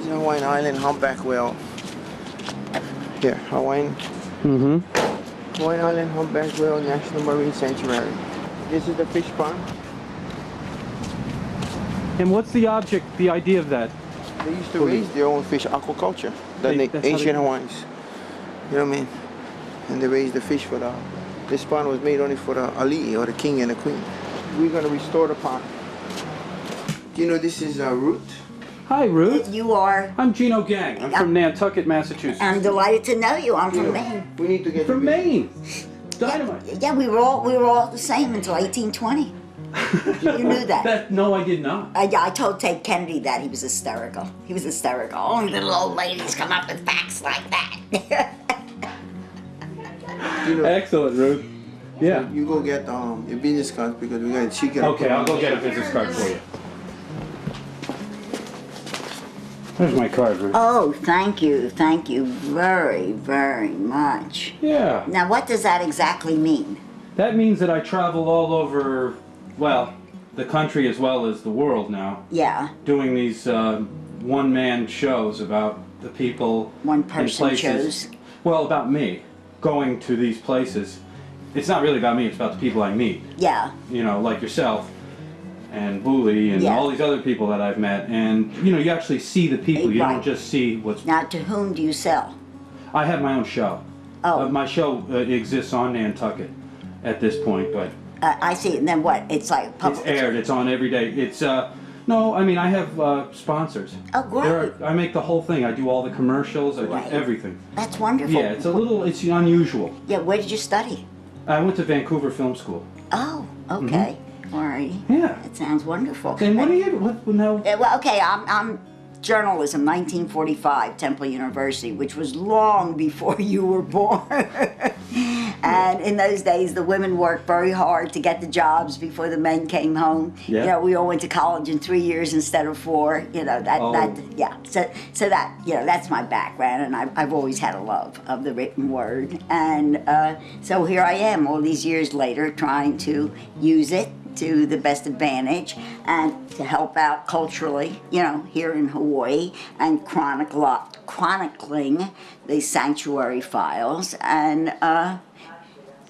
is a Hawaiian Island humpback whale. Here, Hawaiian Island humpback whale National Marine Sanctuary. This is the fish pond. And what's the object, the idea of that? They used to raise their own fish, aquaculture. The ancient Hawaiians. You know what I mean? And they raised the fish for the... This pond was made only for the ali'i, or the king and the queen. We're going to restore the pond. You know, this is Ruth. Hi, Ruth. You are? I'm Gino Gang. I'm from Nantucket, Massachusetts. I'm delighted to know you. I'm from Maine. We need to get from Maine. Dynamite. Yeah, we were all the same until 1820. You knew that. No, I did not. I told Ted Kennedy that. He was hysterical. He was hysterical. Only little old ladies come up with facts like that. You know, excellent, Ruth. Yeah. You go get your business card because we got chicken. Okay, I'll go get a business card for you. There's my card, Ruth. Oh, thank you very, very much. Yeah. Now, what does that exactly mean? That means that I travel all over, well, the country as well as the world now. Yeah. Doing these one-man shows about the people. One-person shows. Well, about me, going to these places. It's not really about me, it's about the people I meet. Yeah. You know, like yourself and Booley and all these other people that I've met. And, you know, you actually see the people. You don't just see what's... Now, to whom do you sell? I have my own show. Oh. My show exists on Nantucket at this point, but... I see. And then what? It's like public... It's aired. It's on every day. It's, no, I mean, I have sponsors. Oh, great. I make the whole thing. I do all the commercials. I do everything. That's wonderful. Yeah, it's unusual. Yeah, where did you study? I went to Vancouver Film School. Oh, okay. All right. Yeah. That sounds wonderful. And what do you, now? Well, okay, I'm journalism, 1945, Temple University, which was long before you were born. And in those days, the women worked very hard to get the jobs before the men came home. Yeah. You know, we all went to college in 3 years instead of 4. You know, yeah. So that, you know, that's my background, and I've always had a love of the written word. And so here I am, all these years later, trying to use it to the best advantage and to help out culturally, you know, here in Hawaii, and chronicling the sanctuary files and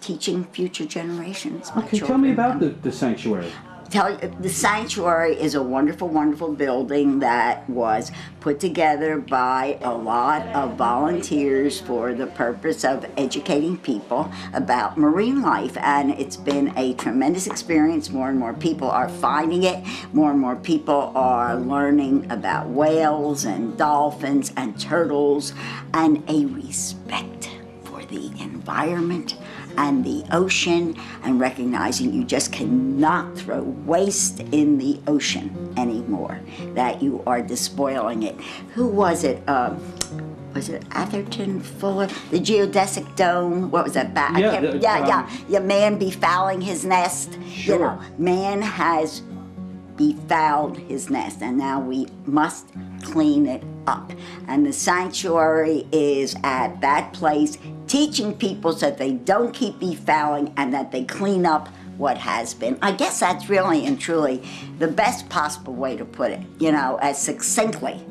teaching future generations. Okay, tell me about the sanctuary. The sanctuary is a wonderful, wonderful building that was put together by a lot of volunteers for the purpose of educating people about marine life, and it's been a tremendous experience. More and more people are finding it. More and more people are learning about whales and dolphins and turtles, and a respect for the environment and the ocean, and recognizing you just cannot throw waste in the ocean anymore, that you are despoiling it. Who was it? Was it Atherton Fuller? The geodesic dome, what was that? Man befouling his nest. Sure. You know, man has befouled his nest, and now we must clean it up. And the sanctuary is at that place, teaching people so that they don't keep befouling and that they clean up what has been. I guess that's really and truly the best possible way to put it, you know, as succinctly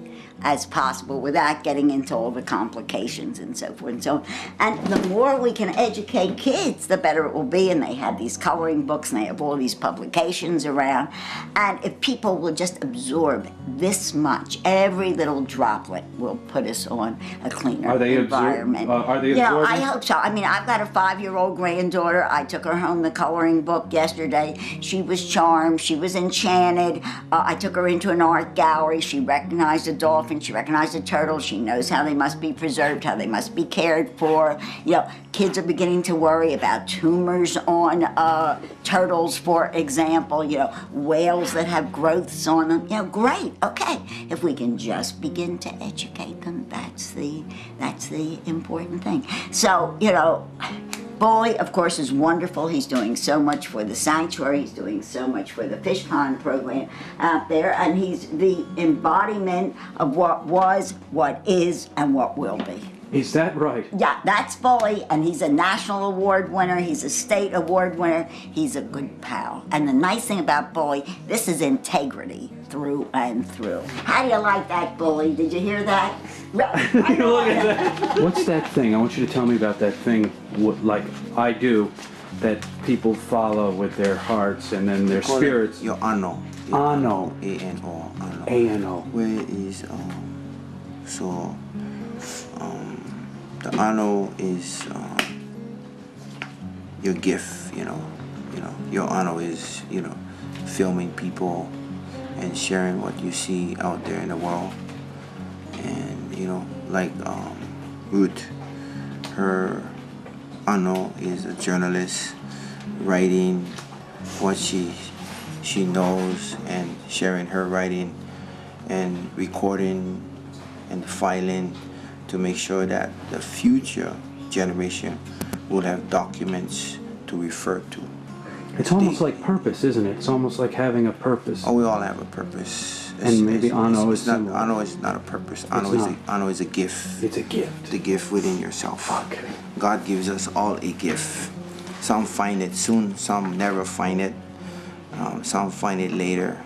as possible without getting into all the complications and so forth and so on. And the more we can educate kids, the better it will be. And they have these coloring books and they have all these publications around. And if people will just absorb this much, every little droplet will put us on a cleaner environment. Are they absorbing? I hope so. I mean, I've got a 5-year-old granddaughter. I took her home the coloring book yesterday. She was charmed. She was enchanted. I took her into an art gallery. She recognized a dolphin. She recognized a turtle. She knows how they must be preserved, how they must be cared for. You know, kids are beginning to worry about tumors on turtles, for example. You know, whales that have growths on them. You know, great. Okay, if we can just begin to educate them, that's the important thing. So, you know, Boy, of course, is wonderful. He's doing so much for the sanctuary. He's doing so much for the fish pond program out there. And he's the embodiment of what was, what is, and what will be. Is that right? Yeah, that's Bully, and he's a national award winner. He's a state award winner. He's a good pal. And the nice thing about Bully, this is integrity through and through. How do you like that, Bully? Did you hear that? Look at that. What's that thing? I want you to tell me about that thing, like I do, that people follow with their hearts and then their spirits. Your ano. Ano. A-N-O. Ano. A-N-O. Where is, the ano is your gift, you know. Your ano is, filming people and sharing what you see out there in the world. And, like Ruth, her ano is a journalist writing what she knows and sharing her writing and recording and filing to make sure that the future generation will have documents to refer to. It's almost like purpose, isn't it? It's almost like having a purpose. Oh, we all have a purpose. And maybe ano is not. Ano is not a purpose. Ano is a gift. It's a gift. The gift within yourself. Okay. God gives us all a gift. Some find it soon. Some never find it. Some find it later.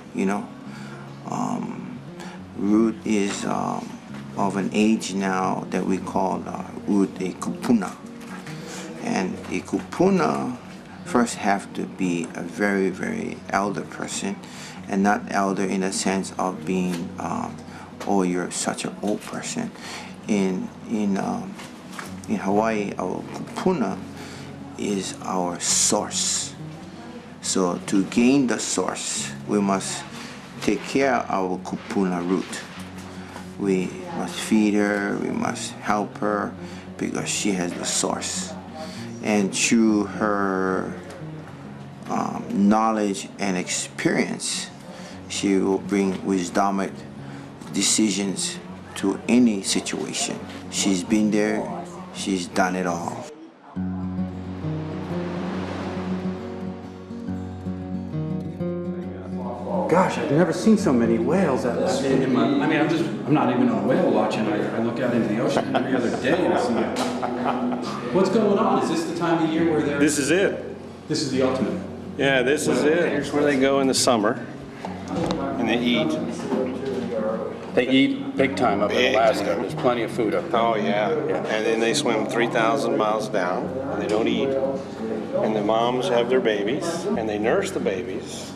Ruth is of an age now that we call Ruth a kupuna, and a kupuna first have to be a very, very elder person, and not elder in the sense of being, oh, you're such an old person. In Hawaii, our kupuna is our source. So to gain the source, we must take care of our kupuna root. We must feed her, we must help her, because she has the source. And through her knowledge and experience, she will bring wisdom decisions to any situation. She's been there, she's done it all. Gosh, I've never seen so many whales. I'm not even on whale watching. I look out into the ocean every other day and I see it. What's going on? Is this the time of year where they're... This is it. This is the ultimate. Yeah, this is it. Here's where they go in the summer, and they eat. They eat big time up in Big Alaska. time. There's plenty of food up there. Oh yeah. And then they swim 3,000 miles down, and they don't eat. And the moms have their babies, and they nurse the babies.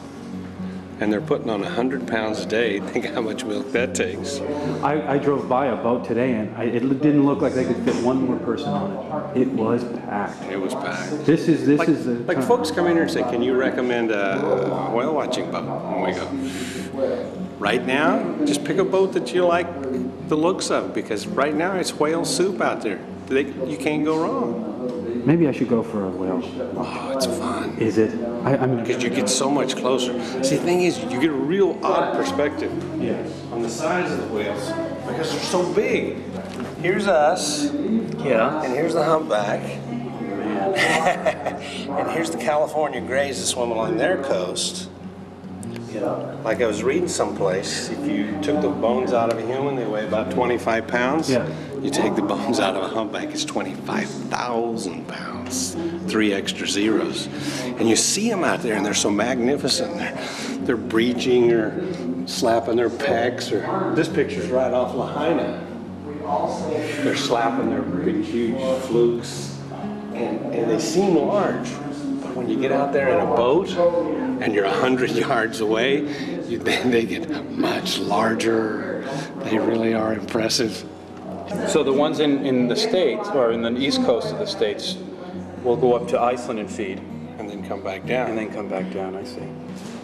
And they're putting on 100 pounds a day. Think how much milk that takes. I drove by a boat today, and it didn't look like they could fit one more person on it. It was packed. It was packed. This is the Like time. folks come in here and say, "Can you recommend a whale watching boat?" And we go, "Right now, just pick a boat that you like the looks of, because right now it's whale soup out there. You can't go wrong." Maybe I should go for a whale. Oh, it's fun. Is it? I mean, Because you get so much closer. See, the thing is, you get a real odd perspective yes. on the size of the whales because they're so big. Here's us, Yeah. and here's the humpback, and here's the California grays that swim along their coast. Yeah. Like I was reading someplace, if you took the bones out of a human, they weigh about 25 pounds. Yeah. You take the bones out of a humpback, it's 25,000 pounds. 3 extra zeros. And you see them out there, and they're so magnificent. They're breaching or slapping their pecs. Or this picture's right off Lahaina. They're slapping their big, huge flukes, and they seem large. But when you get out there in a boat, and you're 100 yards away, they get much larger. They really are impressive. So the ones in the States, or in the east coast of the States, will go up to Iceland and feed. And then come back down. And then come back down, I see.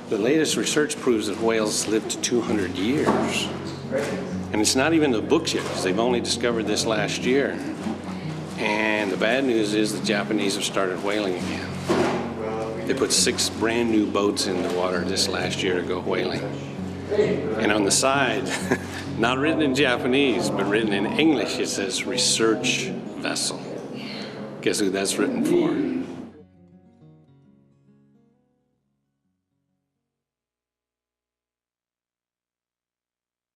The latest research proves that whales live to 200 years. And it's not even in the books yet, because they've only discovered this last year. And the bad news is the Japanese have started whaling again. They put 6 brand new boats in the water this last year to go whaling. And on the side, not written in Japanese, but written in English, it says research vessel. Guess who that's written for?